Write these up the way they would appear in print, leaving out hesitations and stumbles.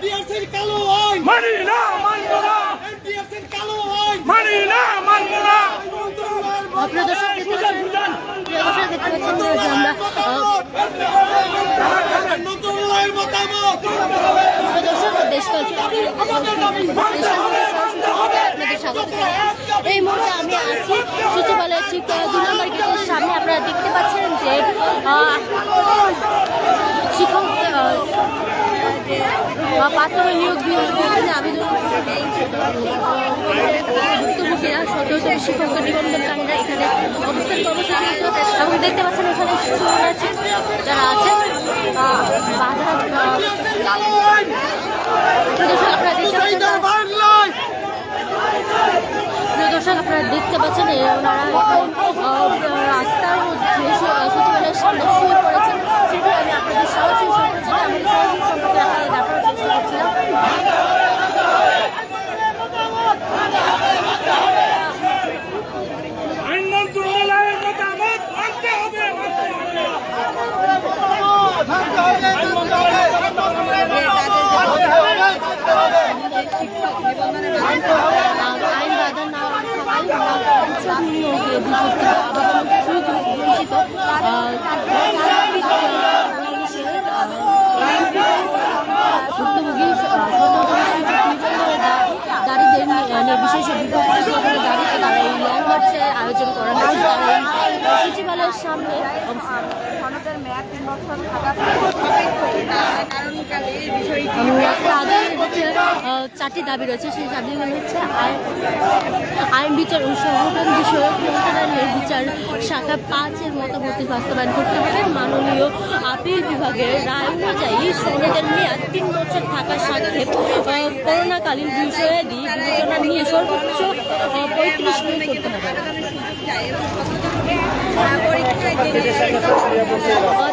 এনটিআরসির কালো আইন মানি না, মানব না, এনটিআরসির কালো আইন মানি না, মানব না। আপনার দর্শক দেখতে পাচ্ছেন যে আমরা নতুন আইন মতামত দর্শক দেশ আপনাদের স্বাগত জানাই। এই মুহূর্তে আমি আছি সচিবালয়ের ঠিক 2 নম্বর গেটের সামনে। আপনারা দেখতে পাচ্ছেন যে শিক্ষক প্রাথমিক নিয়োগ বিভাগে আবেদন ভুক্তভোগীরা সতেরোতম শিক্ষক নিবন্ধনকারীরা এখানে অবস্থান কর্মসূচি এবং দেখতে পাচ্ছেন এখানে যারা আছেন দর্শক আপনারা দেখতে পাচ্ছেন ওনারা রাস্তার মধ্যে সচিবালয়ের সামনে শুয়ে পড়েছেন। সেটি আমি আপনাদের সরাসরি সম্পর্কে দেখানোর চেষ্টা করছিলাম। আইন মন্ত্রণালয়ের মতামত মানতে হবে, মানতে হবে। আইন বাধা না ভুক্তভোগী দাঁড়িয়ে বিশেষ দাঁড়িয়ে তারা এই লং মার্চের আয়োজন করা হয়েছে। তারা এই সচিবালয়ের সামনে সনদের মেয়াদ 3 বছর থাকা তাদের হচ্ছে 4টি দাবি রয়েছে। সেই দাবিগুলো হচ্ছে আইন বিচার ও সংগঠন বিষয়ক মন্ত্রণালয়ের বিচার শাখা 5-এর মতামত বাস্তবায়ন করতে হবে। মাননীয় আপিল বিভাগের রায় অনুযায়ী সনদের মেয়াদ 3 বছর থাকার সাথে করোনাকালীন বিষয়াদি বিবেচনা নিয়ে সর্বোচ্চ 35 মিনিট করতে হবে।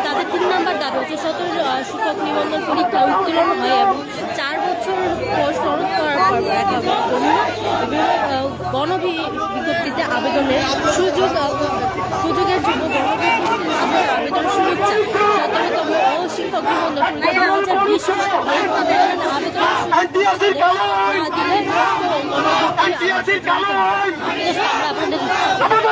তাদের 3 নম্বর দাবি হচ্ছে 17 শিক্ষক নিবন্ধন পরীক্ষা উত্তীর্ণ হয় এবং 4 বছর পর সনদ করার পর গণবিজ্ঞপ্তিতে আবেদনের সুযোগের জন্য গণবিজ্ঞপ্তির মাধ্যমে আবেদন সুযোগ চায়। 17তম শিক্ষক নিবন্ধন পরীক্ষা 2020 আমাদের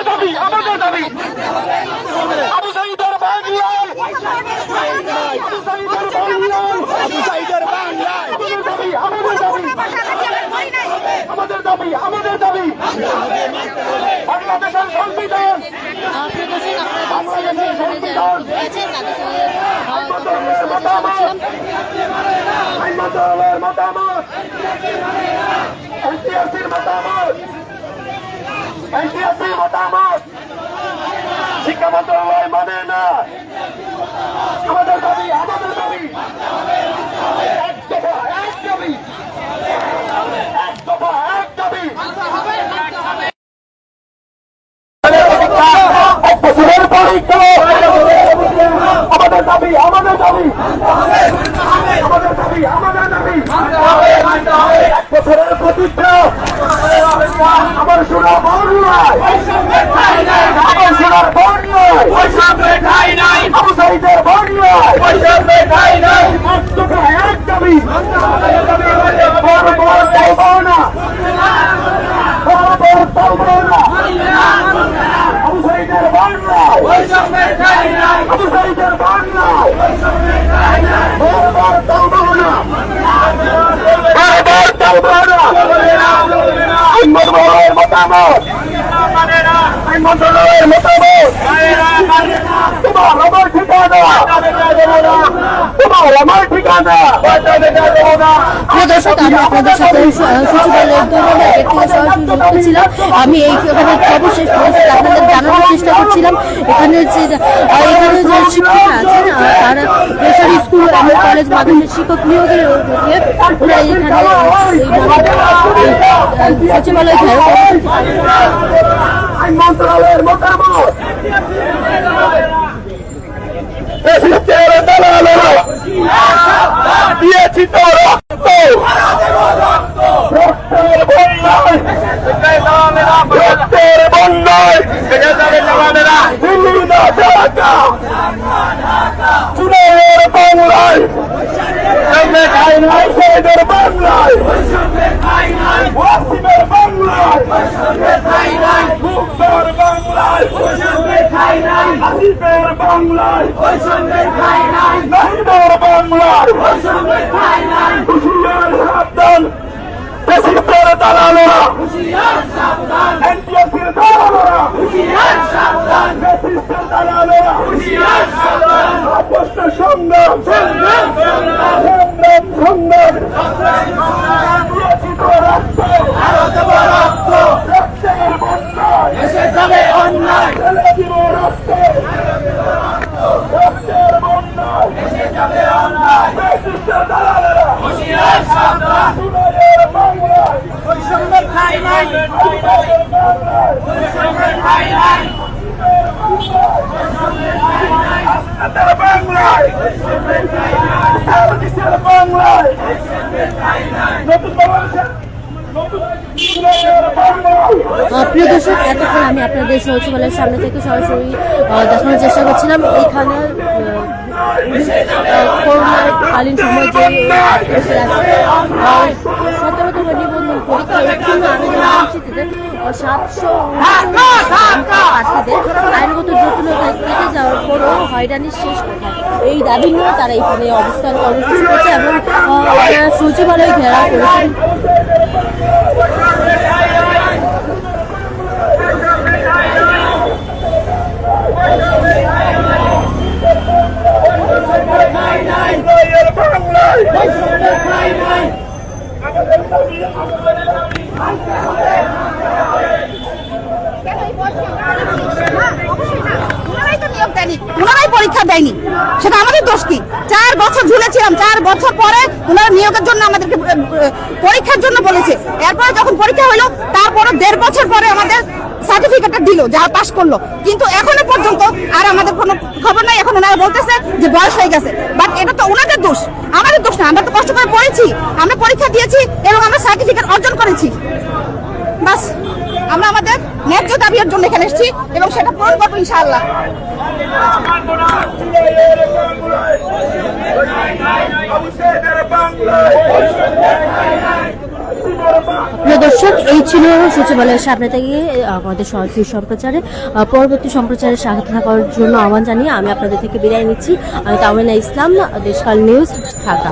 দাবি, আমাদের দাবি বাংলাদেশের সংবিধান। আইন মন্ত্রণালয়ের মতামত, এনটিআরসির মতামত, এনটিআরসির মতামত শিক্ষা মন্ত্রণালয় মানে না। আমাদের দাবি, আমাদের দাবি এক দফা, এক দাবি, এক দফা, এক দাবি। এক বছরের পরীক্ষা আমাদের দাবি, আমাদের দাবি, আমাদের দাবি, আমাদের দাবি। এক বছরের প্রতিজ্ঞা আমার শোনা বল নয়, আমার শোনার বল নয়, আবু সাইদের বল নয়, এক দফা, এক দাবি, বড় বড় চাইবো না, বড় বড় চাইবো না। আবু সাইদের বল নয়, আবু সাইদের বল নয়, বড় বড় চাইবো না, বড় বড় চাইবো না। আইন মন্ত্রণালয়ের মতামত, আইন মন্ত্রণালয়ের মতামত, তোমার আমার ঠিকানা, তোমার আমার ঠিকানা। দর্শক আমি আপনাদের সাথে সচিবালয়ের 2 নম্বর গেট থেকে সরাসরি যুক্ত ছিলাম। আমি এইখানে সর্বশেষ পরিস্থিতি আপনাদের জানানোর চেষ্টা করছিলাম। এখানে যে শিক্ষকরা আছেন তারা বেসরকারি স্কুল এবং কলেজ মাধ্যমিক শিক্ষক নিয়োগের ওরা এখানে সচিবালয় ঘেরাও কর্মসূচি আইন মন্ত্রণালয়ের মতামত দিয়েছি তো রক্ত, রক্তের বন্যায়, রক্তের বন্যায় দিল্লি না ঢাকা, চুলের বাংলায় বাংলায় বৈষম্যের ঠাঁই নাই, নাহিবার বাংলায় বৈষম্যের ঠাঁই নাই। হুঁশিয়ার সাবধান ফ্যাসিস্টের দালালেরা, হুঁশিয়ার সাবধান এনটিএসির দালালেরা, হুঁশিয়ার সাবধান ফ্যাসিস্টের দালালেরা, হুঁশিয়ার সাবধান। আপসটা সংগ্রাম সংগ্রাম সংগ্রাম সংগ্রাম সংগ্রাম দিয়েছি তো রক্ত, আরো দেব রক্ত, রক্তের বন্যায় এসে যাবে অন্যায়, ঢেলে দিব রক্ত, রক্তের বন্যায় এসে যাবে অন্যায়। ফ্যাসিস্টের দালালেরা, হুঁশিয়ার সাবধান জুলাইয়ের বাংলায় বৈষম্যের ঠাঁই নাই, নাহিবার বাংলায় বৈষম্যের ঠাঁই নাই, আপনাদের বাংলায় সার্ভিসের বাংলায় নতুন বাংলাদেশের নতুন জুলাইয়ের বাংলায়। প্রিয় দর্শক, এতক্ষণ আমি আপনাদের সচিবালয়ের সামনে থেকে সরাসরি দেখানোর চেষ্টা করছিলাম এইখানে করোনাকালীন সময় যে সতেরোতম নিবন্ধন পরীক্ষা উত্তীর্ণ আবেদনের 700 প্রার্থীদের আইনগত জটিলতায় কেটে যাওয়ার পরও হয়রানির শেষ কথা, এই দাবি নিয়ে তারা এখানে অবস্থান কর্মসূচি করছে এবং সচিবালয় ঘেরাও করেছেন। ওনারাই পরীক্ষা দেয়নি, সেটা আমাদের দোষ কি? 4 বছর ঝুলেছিলাম, 4 বছর পরে ওনারা নিয়োগের জন্য আমাদেরকে পরীক্ষার জন্য বলেছে। এরপরে যখন পরীক্ষা হলো তারপরে 1.5 বছর পরে আমাদের সার্টিফিকেটটা দিল, যারা পাশ করলো, কিন্তু এখনো পর্যন্ত আর আমাদের কোনো খবর নাই। এখন ওনারা বলতেছে যে বয়স হয়ে গেছে, বাট এটা তো ওনাদের দোষ, আমাদের দোষ না। আমরা তো কষ্ট করে পড়েছি, আমরা পরীক্ষা দিয়েছি এবং আমরা সার্টিফিকেট অর্জন করেছি। বাস আমরা আমাদের ন্যায্য দাবির জন্য এখানে এসেছি এবং সেটা পূরণ করবো ইনশাআল্লাহ। প্রিয় দর্শক, এই ছিল সচিবালয়ের সামনে থেকে আমাদের সরাসরি সম্প্রচারে। পরবর্তী সম্প্রচারে সাথে থাকার জন্য আহ্বান জানিয়ে আমি আপনাদের থেকে বিদায় নিচ্ছি। আমি তামিনা ইসলাম, দেশকাল নিউজ, ঢাকা।